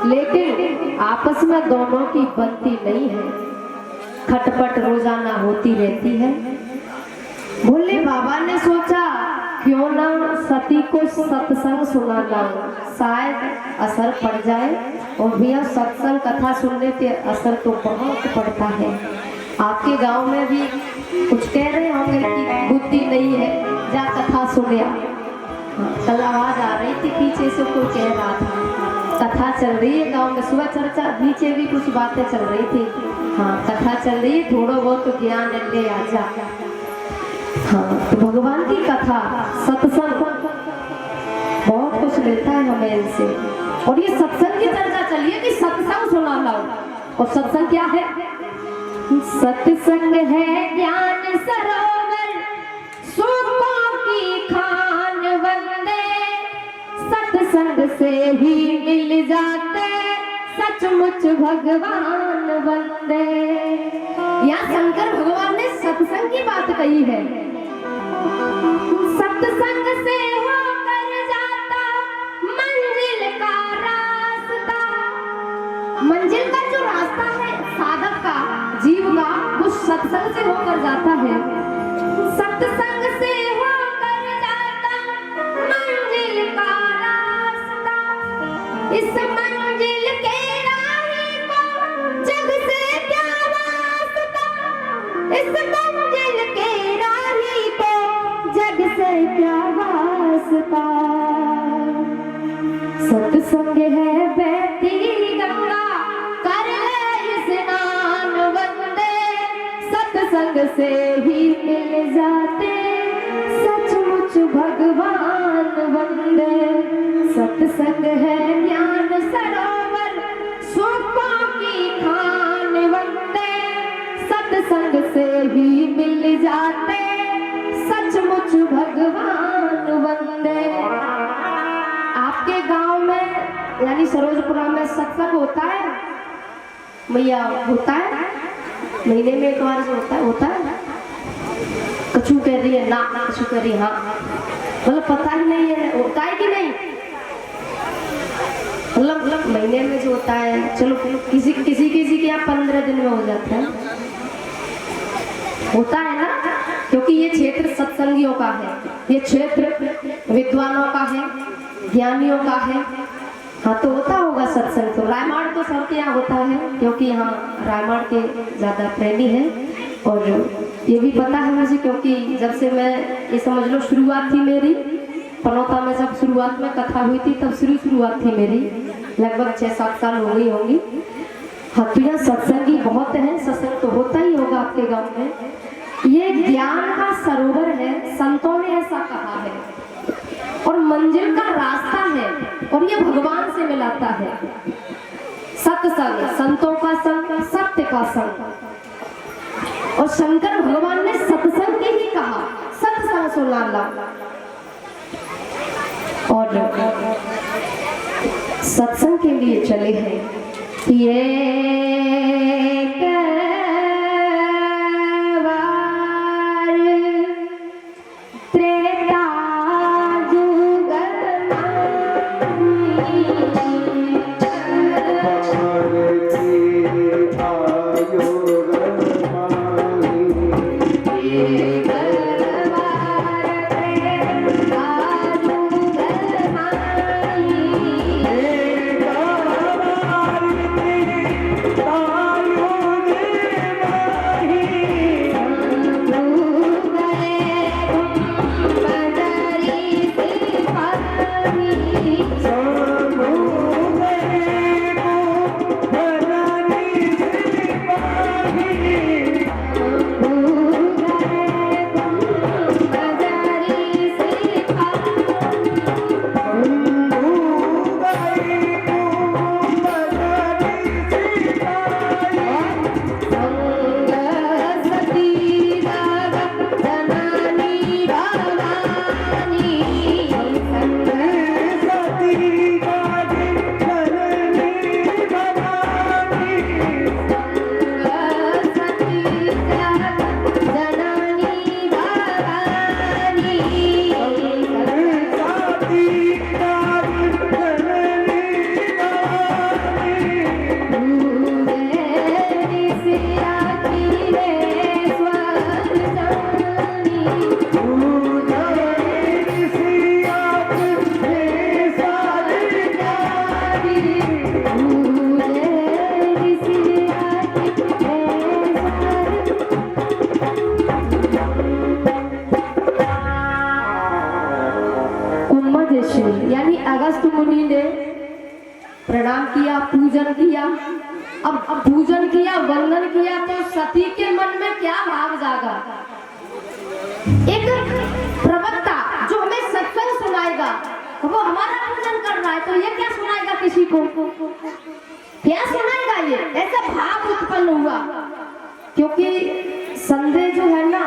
लेकिन आपस में दोनों की बनती नहीं है, खटपट रोजाना होती रहती है। भोले बाबा ने सोचा क्यों ना सती को सत्संग सुनाना, शायद असर पड़ जाए। और भैया सत्संग कथा सुनने से असर तो बहुत पड़ता है। आपके गांव में भी कुछ कह रहे होंगे कि बुद्धि नहीं है, जा कथा सुनिया। कल आवाज आ रही थी पीछे से, कोई कह रहा था कथा चल रही है गांव में, सुबह चर्चा नीचे भी कुछ बातें चल रही थी। हाँ कथा चल रही है, थोड़ा बहुत तो ज्ञान ले आजा। हाँ तो भगवान की कथा सत्संग बहुत कुछ मिलता है हमें इनसे। और ये सत्संग की चर्चा चलिए कि सत्संग सुना लाओ। और सत्संग क्या है? सत्संग है ज्ञान सरोवर, सुखों की खान वंदे, सत्संग से ही मिल जाते सचमुच भगवान वंदे। यहाँ शंकर भगवान ने सत्संग की बात कही है। सत्संग से होकर जाता मंजिल का रास्ता, मंजिल का जो रास्ता है साधक का, जीव का, वो सत्संग से होकर जाता है। सत्संग से होकर जाता मंजिल का रास्ता, इस मंजिल के राही को जग से क्या वास्ता, इस मंजिल के राही को जग से क्या वास्ता। सत्संग है बहती गंगा, कर ले स्नान वंदे, सत्संग से ही मिल जाते सचमुच भगवान वंदे। सत्संग है ज्ञान सरोवर, सुखों की खान वंदे, सत्संग से ही मिल जाते सचमुच भगवान वंदे। आपके गांव में यानी सरोजपुरा में सत्संग होता है भैया? होता है, महीने में एक बार जो होता है। कछु कह रही है ना, कछु कह रही हाँ, मतलब पता ही नहीं है होता है कि नहीं। मतलब महीने में जो होता है, चलो किसी के यहाँ 15 दिन में हो जाता है, होता है ना, क्योंकि ये क्षेत्र सत्संगियों का है, ये क्षेत्र विद्वानों का है, ज्ञानियों का है। हाँ तो होता होगा सत्संग। तो रायमाण तो सबके यहाँ होता है, क्योंकि यहाँ रायमाण के ज्यादा प्रेमी हैं। और ये भी पता है मुझे, क्योंकि जब से मैं ये समझ लो शुरुआत थी मेरी पनौता में, जब शुरुआत में कथा हुई थी तब शुरुआत थी मेरी, लगभग 6-7 साल हो गई होंगी। हाँ तो यहाँ सत्संगी बहुत है, सत्संग तो होता ही होगा आपके गाँव में। ये ज्ञान का सरोवर है, संतों ने ऐसा कहा है, और मंजिल का रास्ता है, और ये भगवान से मिलाता है। सत्संग, संतों का संग, सत्य का संग। और शंकर भगवान ने सत्संग के ही कहा, सत्संग सुना ला। और सत्संग के लिए चले हैं ये ने प्रणाम किया, पूजन किया। अब पूजन किया, वंदन किया, तो सती के मन में क्या भाव जागा? एक प्रवक्ता जो हमें सत्संग सुनाएगा, वो हमारा पूजन कर रहा है, तो ये क्या सुनाएगा किसी को? क्या सुनाएगा? ये ऐसा भाव उत्पन्न हुआ। क्योंकि संदेह जो है ना,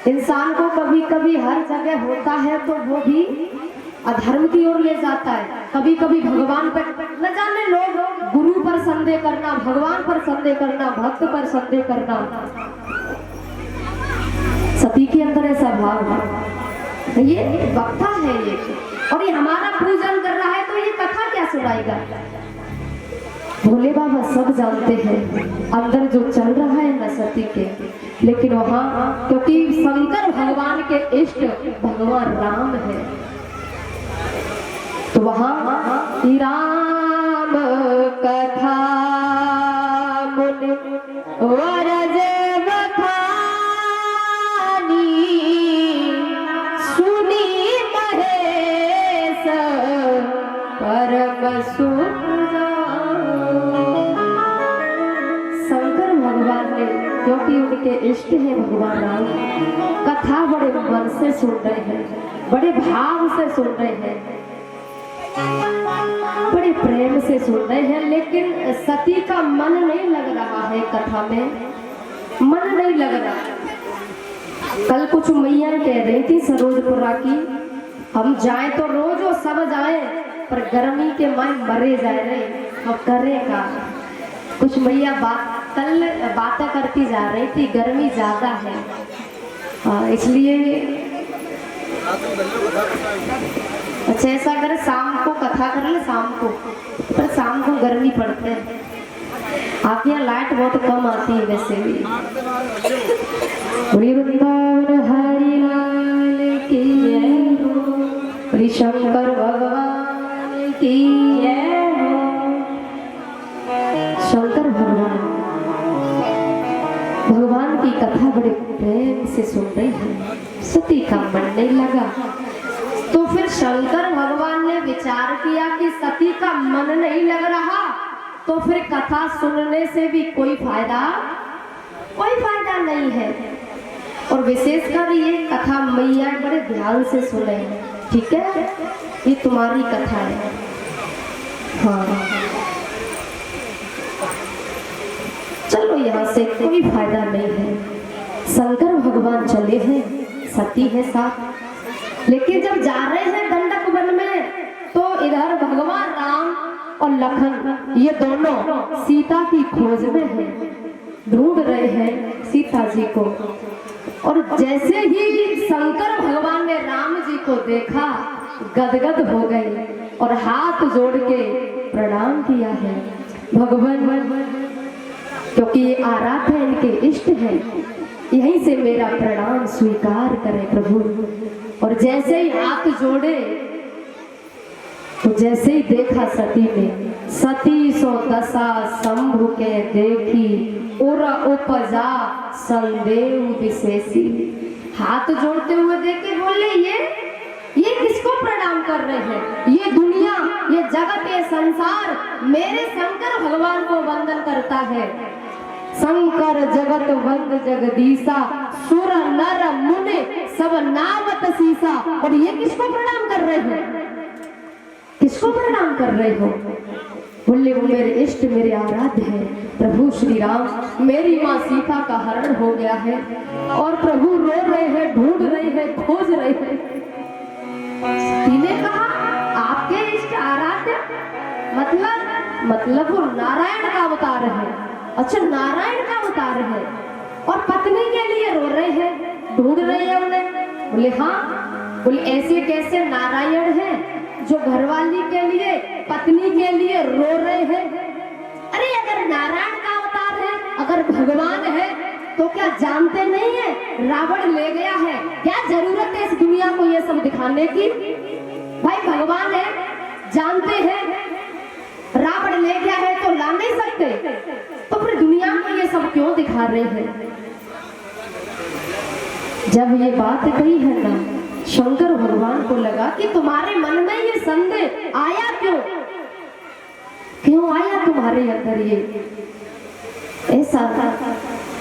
इंसान को कभी कभी हर जगह होता है तो वो भी अधर्म की ओर ले जाता है। कभी कभी भगवान पर न जाने लोग गुरु पर संदेह करना, भगवान पर संदेह करना, भक्त पर संदेह करना। सती के अंदर ऐसा भाव है। ये वक्ता है ये, और ये हमारा पूजन कर रहा है, तो ये कथा क्या सुनाएगा? भोले बाबा सब जानते हैं अंदर जो चल रहा है न सती के, लेकिन वहाँ क्योंकि शंकर भगवान के इष्ट भगवान राम है, तो वहाँ राम कथा मुनि वरज बखानी सुनी महेश परम सुख। शंकर भगवान ने, क्योंकि उनके इष्ट है भगवान राम, कथा बड़े मन से सुन रहे हैं, बड़े भाव से सुन रहे हैं, बड़े प्रेम से सुन रहे हैं। लेकिन सती का मन नहीं लग रहा है कथा में, मन नहीं लग रहा। कल कुछ मैया कह रही थी सरोजपुरा की, हम जाएं तो रोज वो सब जाएं, पर गर्मी के मारे मरे जा रहे, अब करेगा कुछ। मैया कल बातें करती जा रही थी, गर्मी ज्यादा है, इसलिए अच्छा ऐसा अगर शाम को कथा कर ले, शाम को, पर शाम को गर्मी पड़ते हैं। आपके यहाँ लाइट बहुत कम आती है वैसे भी। वृंदावन हरि लाल की जय हो, शंकर भगवान की जय हो। शंकर भगवान की कथा बड़े प्रेम से सुन रही है, सती का मन नहीं लगा। तो फिर शंकर भगवान ने विचार किया कि सती का मन नहीं लग रहा, तो फिर कथा सुनने से भी कोई फायदा नहीं है। और विशेषकर ये कथा मैया बड़े ध्यान से सुने, ठीक है, ये तुम्हारी कथा है। हाँ चलो यहाँ से कोई फायदा नहीं है। शंकर भगवान चले हैं, सती है साथ। लेकिन जब जा रहे हैं दंडक वन में, तो इधर भगवान राम और लखन ये दोनों सीता की खोज में हैं, ढूंढ रहे हैं सीता जी को। और जैसे ही शंकर भगवान ने राम जी को देखा, गदगद हो गए और हाथ जोड़ के प्रणाम किया है। भगवान, क्योंकि आराध्य इनके इष्ट हैं, यहीं से मेरा प्रणाम स्वीकार करें प्रभु। और जैसे ही हाथ जोड़े, तो जैसे ही देखा सती ने, सती सो दशा शंभु के देखी, उर उपजा संदेव विशेषी। हाथ जोड़ते हुए देखे, बोले ये किसको प्रणाम कर रहे हैं? ये दुनिया, ये जगत, ये संसार मेरे शंकर भगवान को वंदन करता है। शंकर जगत वंद जगदीशा, सुर नर मुनि सब नामत सीसा। और ये किसको प्रणाम कर रहे हैं? किसको प्रणाम कर रहे हो? बोले वो मेरे इष्ट, मेरे आराध्य है प्रभु श्री राम। मेरी माँ सीता का हरण हो गया है और प्रभु रो रहे हैं, ढूंढ रहे हैं, खोज रहे हैं। ने कहा आपके इष्ट आराध्य मतलब वो नारायण का अवतार है। अच्छा, नारायण का अवतार है और पत्नी के लिए रो रहे हैं, ढूंढ रहे हैं उन्हें। बोले हाँ। बोले ऐसे कैसे नारायण हैं जो घरवाली के लिए, पत्नी के लिए रो रहे हैं? अरे अगर नारायण का अवतार है, अगर भगवान है, तो क्या जानते नहीं है रावण ले गया है? क्या जरूरत है इस दुनिया को ये सब दिखाने की? भाई भगवान है, जानते हैं रावण ले गया है तो ला नहीं सकते, तो फिर दुनिया को ये सब क्यों दिखा रहे हैं? जब ये बात कही है ना, शंकर भगवान को लगा कि तुम्हारे मन में ये संदेह आया क्यों, क्यों आया तुम्हारे अंदर ये ऐसा था।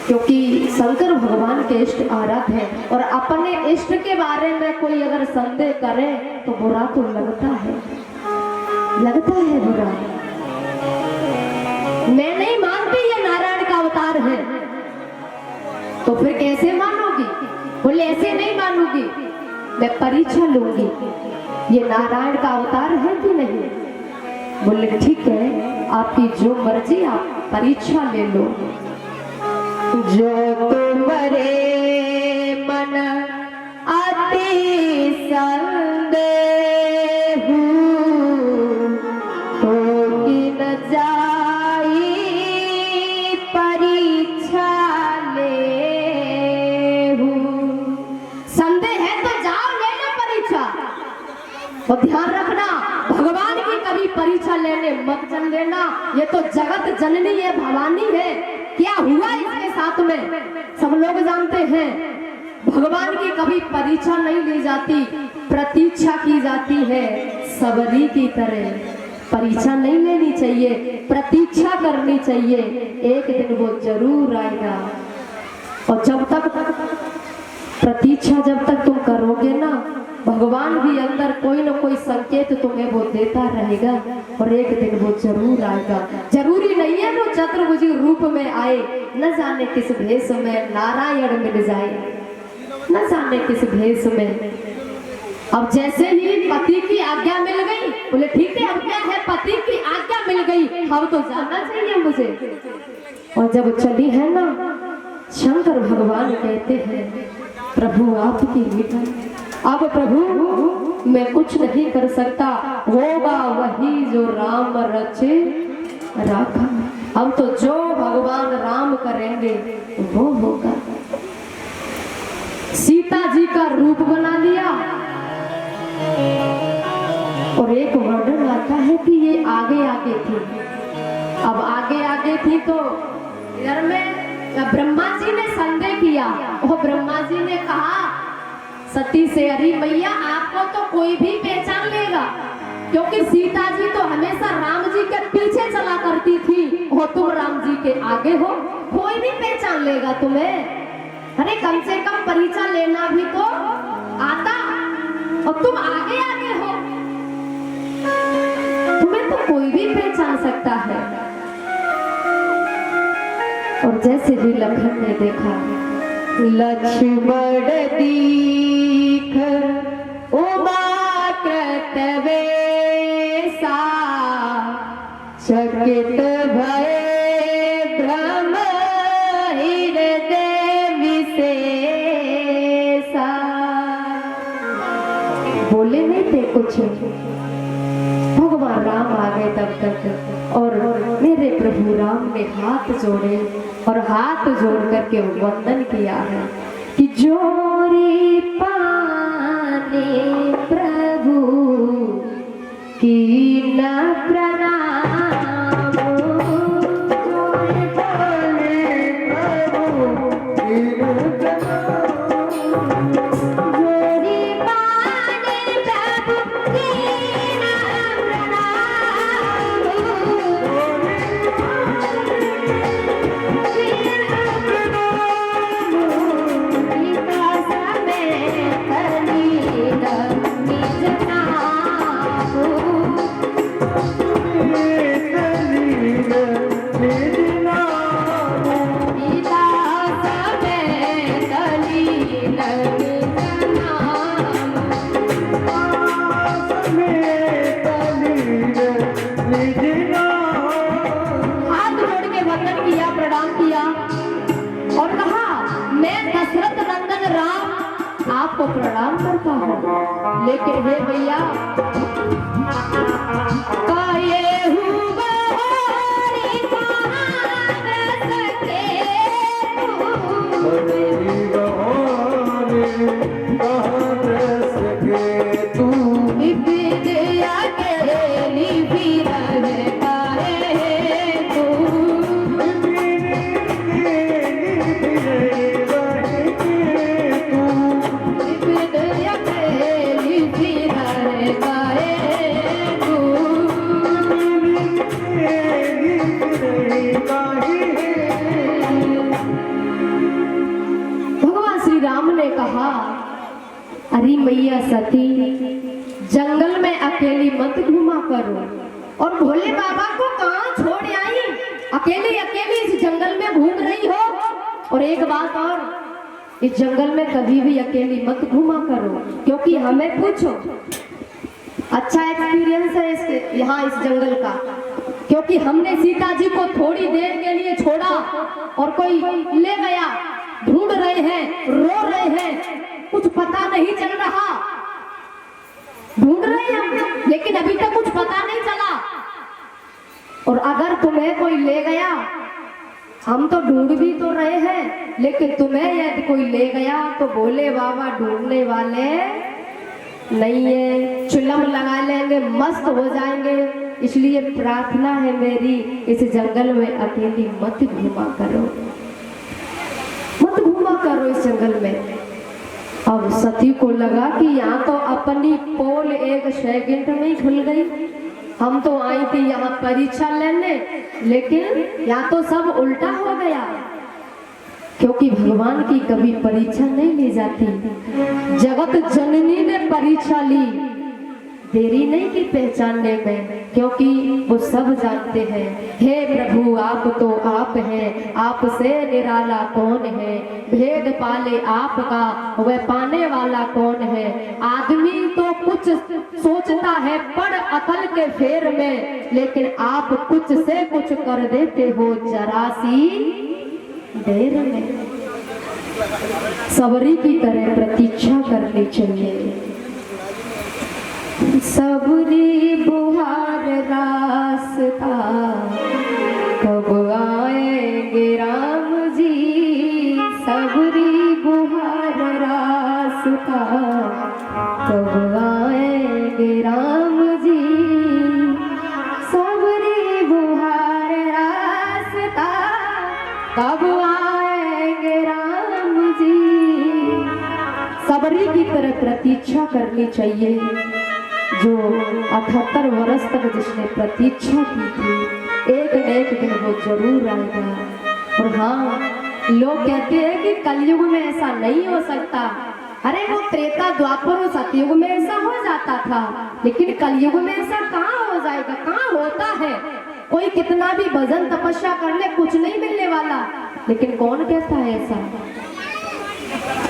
क्योंकि शंकर भगवान के इष्ट आराध है और अपने इष्ट के बारे में कोई अगर संदेह करे तो बुरा तो लगता है बुरा। मैं नहीं मानती ये नारायण का अवतार है, तो फिर कैसे मानोगी? बोले ऐसे नहीं मानूंगी, मैं परीक्षा लूंगी ये नारायण का अवतार है कि नहीं। बोले ठीक है, आपकी जो मर्जी, आप परीक्षा ले लो। जो तुम्हारे मन अति संदेह तो किन जाई परीक्षा ले। संदेह है तो जाओ ले लो परीक्षा, और ध्यान रखना भगवान की कभी परीक्षा लेने मत चल लेना। ये तो जगत जननी है, भवानी है। क्या हुआ इसके साथ में सब लोग जानते हैं। भगवान की कभी परीक्षा नहीं ली जाती, प्रतीक्षा की जाती है। सबरी की तरह परीक्षा नहीं लेनी चाहिए, प्रतीक्षा करनी चाहिए। एक दिन वो जरूर आएगा। और जब तक प्रतीक्षा जब तक तुम करोगे ना, भगवान भी अंदर कोई न कोई संकेत तुम्हें वो देता रहेगा और एक दिन वो जरूर आएगा। जरूरी नहीं है वो चतुर्भुज रूप में आए, न जाने किस भेष में नारायण मिल जाए, न जाने किस भेष में। अब जैसे ही पति की आज्ञा मिल गई, बोले ठीक है, अब क्या है, पति की आज्ञा मिल गई, अब तो जाना चाहिए मुझे। और जब चली है ना, शंकर भगवान कहते हैं प्रभु आपकी लीला, अब प्रभु मैं कुछ नहीं कर सकता, होगा वही जो राम रचे राखा। अब तो जो भगवान राम करेंगे वो होगा। सीता जी का रूप बना लिया और एक वर्णन आता है कि ये आगे आगे थी। अब आगे आगे थी तो इधर में ब्रह्मा जी ने संदेह किया और ब्रह्मा जी ने कहा सती से, अरे मैया आपको तो कोई भी पहचान लेगा, क्योंकि सीता जी तो हमेशा राम जी के पीछे चला करती थी और तुम राम जी के आगे हो, कोई भी पहचान लेगा तुम्हें। अरे कम से कम परीक्षा लेना भी तो आता, और तुम आगे आगे हो, तुम्हें तो कोई भी पहचान सकता है। और जैसे ही लखन ने देखा, लक्ष्मण दीख उमा कृतवेसा, चकित भय भ्रम हृदय विशेषा। बोले नहीं थे कुछ, भगवान राम आ गए तब तक। और मेरे प्रभु राम ने हाथ जोड़े और हाथ जोड़ करके वंदन किया है कि जोरी पाने प्रभु की न प्रणाम, जोरी पाने प्रभु की न प्रणाम, जोरी पाने प्रभु की न आपको प्रणाम करता हूँ। लेकिन हे भैया, सती जंगल में अकेली मत घुमा करो। और भोले बाबा को कहाँ छोड़ आई, अकेली अकेली इस जंगल में घूम रही हो। और एक बात और, इस जंगल में कभी भी अकेली मत घुमा करो, क्योंकि हमें पूछो अच्छा एक्सपीरियंस है इसके यहाँ इस जंगल का, क्योंकि हमने सीता जी को थोड़ी देर के लिए छोड़ा और कोई ले गया, ढूंढ रहे हैं, रो रहे हैं, कुछ पता नहीं चल रहा, ढूंढ रहे हैं लेकिन अभी तक कुछ पता नहीं चला। और अगर तुम्हें कोई ले गया, हम तो ढूंढ भी तो रहे हैं, लेकिन तुम्हें यदि कोई ले गया तो भोले बाबा ढूंढने वाले नहीं है, चुलम लगा लेंगे, मस्त हो जाएंगे। इसलिए प्रार्थना है मेरी, इस जंगल में अकेली मत घुमा करो, मत घुमा करो इस जंगल में। अब सती को लगा कि यहाँ तो अपनी पोल 1 सेकंड में ही खुल गई, हम तो आई थी यहाँ परीक्षा लेने, लेकिन यहाँ तो सब उल्टा हो गया, क्योंकि भगवान की कभी परीक्षा नहीं ली जाती। जगत जननी ने परीक्षा ली, देरी नहीं की पहचानने में, क्योंकि वो सब जानते हैं। हे प्रभु आप तो आप हैं, आपसे निराला कौन है, भेद पाले आपका वह पाने वाला कौन है। आदमी तो कुछ सोचता है पड़ अकल के फेर में, लेकिन आप कुछ से कुछ कर देते हो जरा सी देर में। सबरी की तरह प्रतीक्षा करनी चाहिए। सबरी बुहार रास्ता कब आएंगे राम जी, सबरी बुहार रास्ता कब आएंगे राम जी, सबरी बुहार रास्ता कब आएंगे राम जी। सबरी की तरह प्रतीक्षा करनी चाहिए। जो 78 वर्ष तक जिसने प्रतीक्षा की थी, एक न एक दिन वो जरूर आएगा। और हाँ, लोग कहते हैं कि कलयुग में ऐसा नहीं हो सकता। अरे वो त्रेता द्वापर और सतयुग में ऐसा हो जाता था, लेकिन कलयुग में ऐसा कहाँ हो जाएगा, कहाँ होता है। कोई कितना भी भजन तपस्या कर ले, कुछ नहीं मिलने वाला। लेकिन कौन कहता है ऐसा?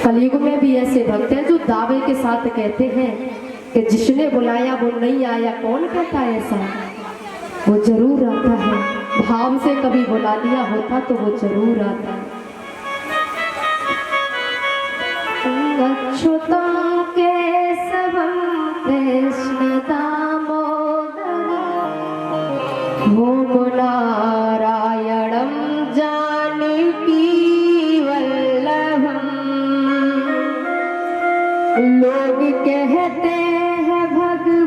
कलयुग में भी ऐसे भक्त हैं जो दावे के साथ कहते हैं कि जिसने बुलाया वो नहीं आया। कौन कहता है ऐसा? वो जरूर आता है, भाव से कभी बुला लिया होता तो वो जरूर आता है। अछूता